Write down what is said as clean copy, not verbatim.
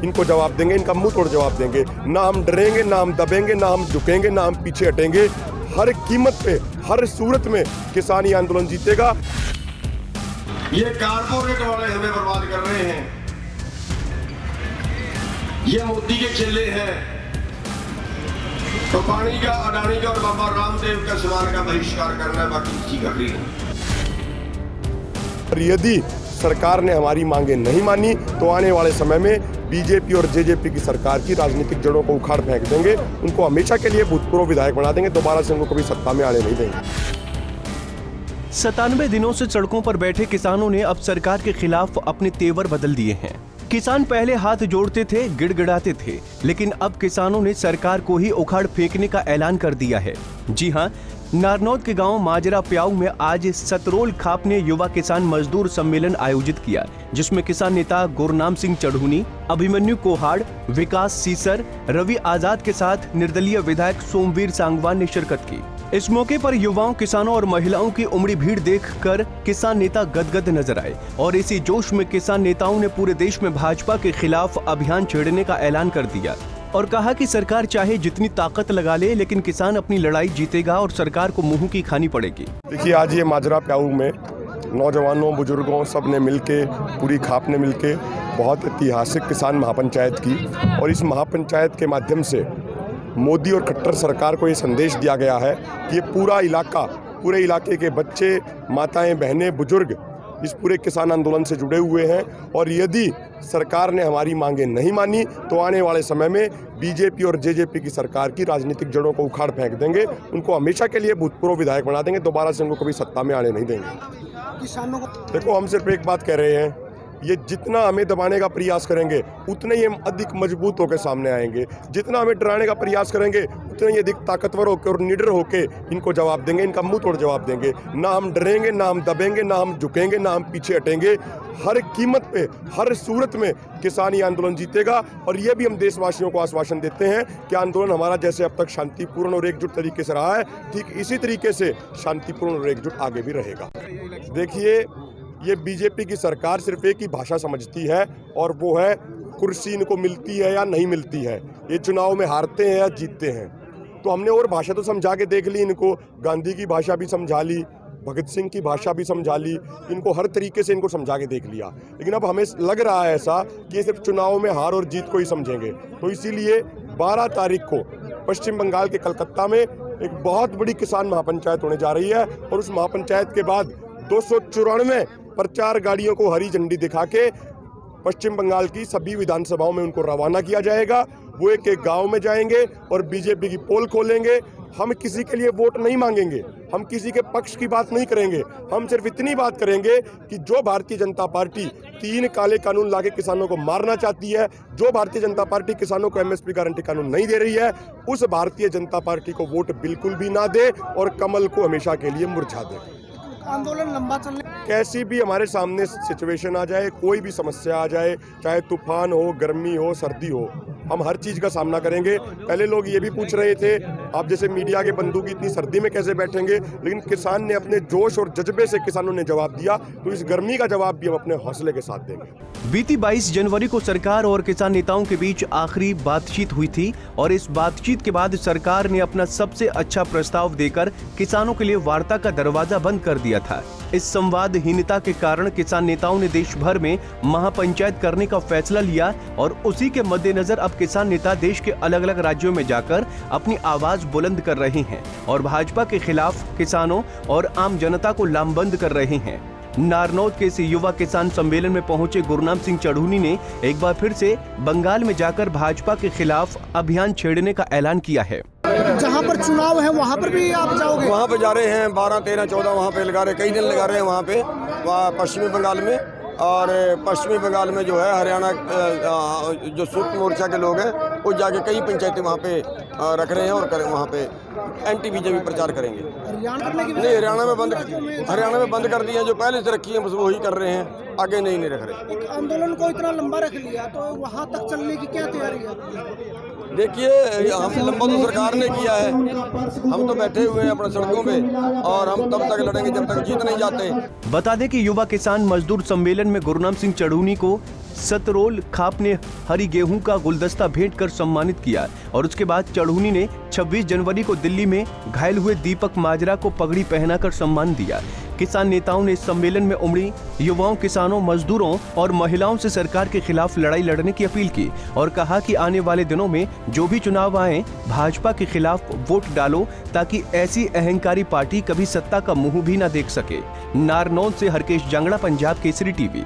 इनको जवाब देंगे, इनका मुंह तोड़ जवाब देंगे। ना हम डरेंगे, ना हम दबेंगे, ना हम झुकेंगे, ना हम पीछे हटेंगे। हर कीमत पे, हर सूरत में किसानी आंदोलन जीतेगा। ये कारपोरेट वाले हमें बर्बाद कर रहे हैं, ये मोदी के चेले हैं, तो पानी का, अडानी का और बाबा रामदेव का सवाल का बहिष्कार करना है, बाकी किसी का भी नहीं। और यदि सरकार ने हमारी मांगे नहीं मानी तो आने वाले समय में बीजेपी और जेजेपी की सरकार की राजनीतिक जड़ों को उखाड़ फेंक देंगे, उनको हमेशा के लिए भूतपूर्व विधायक बना देंगे, दोबारा से उनको कभी सत्ता में आने नहीं देंगे। 97 दिनों से सड़कों पर बैठे किसानों ने अब सरकार के खिलाफ अपने तेवर बदल दिए हैं। किसान पहले हाथ जोड़ते थे, गिड़गिड़ाते थे, लेकिन अब किसानों ने सरकार को ही उखाड़ फेंकने का ऐलान कर दिया है। जी हां, नारनौद के गांव माजरा प्याऊ में आज सतरोल खाप ने युवा किसान मजदूर सम्मेलन आयोजित किया, जिसमें किसान नेता गुरनाम सिंह चढ़ूनी, अभिमन्यु कोहाड़, विकास सीसर, रवि आजाद के साथ निर्दलीय विधायक सोमवीर सांगवान ने शिरकत की। इस मौके पर युवाओं, किसानों और महिलाओं की उमड़ी भीड़ देखकर किसान नेता गदगद नजर आए और इसी जोश में किसान नेताओं ने पूरे देश में भाजपा के खिलाफ अभियान छेड़ने का ऐलान कर दिया और कहा कि सरकार चाहे जितनी ताकत लगा ले, लेकिन किसान अपनी लड़ाई जीतेगा और सरकार को मुंह की खानी पड़ेगी। देखिए, आज ये माजरा प्याऊ में नौजवानों, बुजुर्गों सब ने मिलके, पूरी खाप ने मिलके बहुत ऐतिहासिक किसान महापंचायत की और इस महापंचायत के माध्यम से मोदी और खट्टर सरकार को ये संदेश दिया गया है कि ये पूरा इलाका, पूरे इलाके के बच्चे, माताएं, बहनें, बुजुर्ग इस पूरे किसान आंदोलन से जुड़े हुए हैं और यदि सरकार ने हमारी मांगे नहीं मानी तो आने वाले समय में बीजेपी और जेजेपी की सरकार की राजनीतिक जड़ों को उखाड़ फेंक देंगे, उनको हमेशा के लिए भूतपूर्व विधायक बना देंगे, दोबारा से उनको कभी सत्ता में आने नहीं देंगे। किसानों को देखो, हम सिर्फ एक बात कह रहे हैं, ये जितना हमें दबाने का प्रयास करेंगे उतने ही हम अधिक मजबूत होकर सामने आएंगे, जितना हमें डराने का प्रयास करेंगे उतने ही अधिक ताकतवर होकर और निडर होकर इनको जवाब देंगे, इनका मुंह तोड़ जवाब देंगे। ना हम डरेंगे, ना हम दबेंगे, ना हम झुकेंगे, ना हम पीछे हटेंगे। हर कीमत पे, हर सूरत में किसानी आंदोलन जीतेगा और ये भी हम देशवासियों को आश्वासन देते हैं कि आंदोलन हमारा जैसे अब तक शांतिपूर्ण और एकजुट तरीके से रहा है, ठीक इसी तरीके से शांतिपूर्ण और एकजुट आगे भी रहेगा। देखिए, ये बीजेपी की सरकार सिर्फ एक ही भाषा समझती है और वो है कुर्सी इनको मिलती है या नहीं मिलती है, ये चुनाव में हारते हैं या जीतते हैं। तो हमने और भाषा तो समझा के देख ली इनको, गांधी की भाषा भी समझा ली, भगत सिंह की भाषा भी समझा ली, इनको हर तरीके से इनको समझा के देख लिया, लेकिन अब हमें लग रहा है ऐसा कि ये सिर्फ चुनाव में हार और जीत को ही समझेंगे। तो इसीलिए 12 तारीख को पश्चिम बंगाल के कलकत्ता में एक बहुत बड़ी किसान महापंचायत होने जा रही है और उस महापंचायत के बाद 294 प्रचार गाड़ियों को हरी झंडी दिखा के पश्चिम बंगाल की सभी विधानसभाओं में उनको रवाना किया जाएगा। वो एक एक गांव में जाएंगे और बीजेपी की पोल खोलेंगे। हम किसी के लिए वोट नहीं मांगेंगे, हम किसी के पक्ष की बात नहीं करेंगे, हम सिर्फ इतनी बात करेंगे कि जो भारतीय जनता पार्टी 3 काले कानून लाके किसानों को मारना चाहती है, जो भारतीय जनता पार्टी किसानों को एमएसपी गारंटी कानून नहीं दे रही है, उस भारतीय जनता पार्टी को वोट बिल्कुल भी ना दे और कमल को हमेशा के लिए मुरझा दे। आंदोलन लंबा चलने, कैसी भी हमारे सामने सिचुएशन आ जाए, कोई भी समस्या आ जाए, चाहे तूफान हो, गर्मी हो, सर्दी हो, हम हर चीज़ का सामना करेंगे। पहले लोग ये भी पूछ रहे थे, आप जैसे मीडिया के बंधु की इतनी सर्दी में कैसे बैठेंगे, लेकिन किसान ने अपने जोश और जज्बे से किसानों ने जवाब दिया, तो इस गर्मी का जवाब भी हम अपने हौसले के साथ देंगे। बीती 22 जनवरी को सरकार और किसान नेताओं के बीच आखिरी बातचीत हुई थी और इस बातचीत के बाद सरकार ने अपना सबसे अच्छा प्रस्ताव देकर किसानों के लिए वार्ता का दरवाजा बंद कर दिया था। इस संवादहीनता के कारण किसान नेताओं ने देश भर में महापंचायत करने का फैसला लिया और उसी के मद्देनजर अब किसान नेता देश के अलग अलग राज्यों में जाकर अपनी आवाज बुलंद कर रहे हैं और भाजपा के खिलाफ किसानों और आम जनता को लामबंद कर रहे हैं। नारनौद के इस युवा किसान सम्मेलन में पहुंचे गुरनाम सिंह चढ़ूनी ने एक बार फिर से बंगाल में जाकर भाजपा के खिलाफ अभियान छेड़ने का ऐलान किया है। जहाँ पर चुनाव है वहाँ पर भी आप जाओगे? वहाँ पे जा रहे हैं, 12, 13, 14 वहाँ पे लगा रहे, कई दिन लगा रहे हैं वहाँ पे, पश्चिमी बंगाल में। और पश्चिमी बंगाल में जो है हरियाणा जो संयुक्त मोर्चा के लोग हैं वो जाके कई पंचायतें वहाँ पे रख रहे हैं और वहाँ पे एंटी बीजेपी प्रचार करेंगे। नहीं, हरियाणा में बंद कर दिए हैं, जो पहले से रखी हैं बस वही कर रहे हैं, आगे नहीं रख रहे। आंदोलन को इतना लंबा रख लिया तो वहाँ तक चलने की क्या तैयारी है? देखिए, हम लंबा तो सरकार ने किया है, हम तो बैठे हुए हैं अपने सड़कों पे और हम तब तक लड़ेंगे जब तक जीत नहीं जाते। बता दें कि युवा किसान मजदूर सम्मेलन में गुरनाम सिंह चढ़ूनी को सतरोल खाप ने हरी गेहूं का गुलदस्ता भेंट कर सम्मानित किया और उसके बाद चढ़ूनी ने 26 जनवरी को दिल्ली में घायल हुए दीपक माजरा को पगड़ी पहनाकर सम्मान दिया। किसान नेताओं ने इस सम्मेलन में उमड़ी युवाओं, किसानों, मजदूरों और महिलाओं से सरकार के खिलाफ लड़ाई लड़ने की अपील की और कहा कि आने वाले दिनों में जो भी चुनाव आए, भाजपा के खिलाफ वोट डालो ताकि ऐसी अहंकारी पार्टी कभी सत्ता का मुंह भी न देख सके। नारनौल से हरकेश जांगड़ा, पंजाब केसरी टीवी।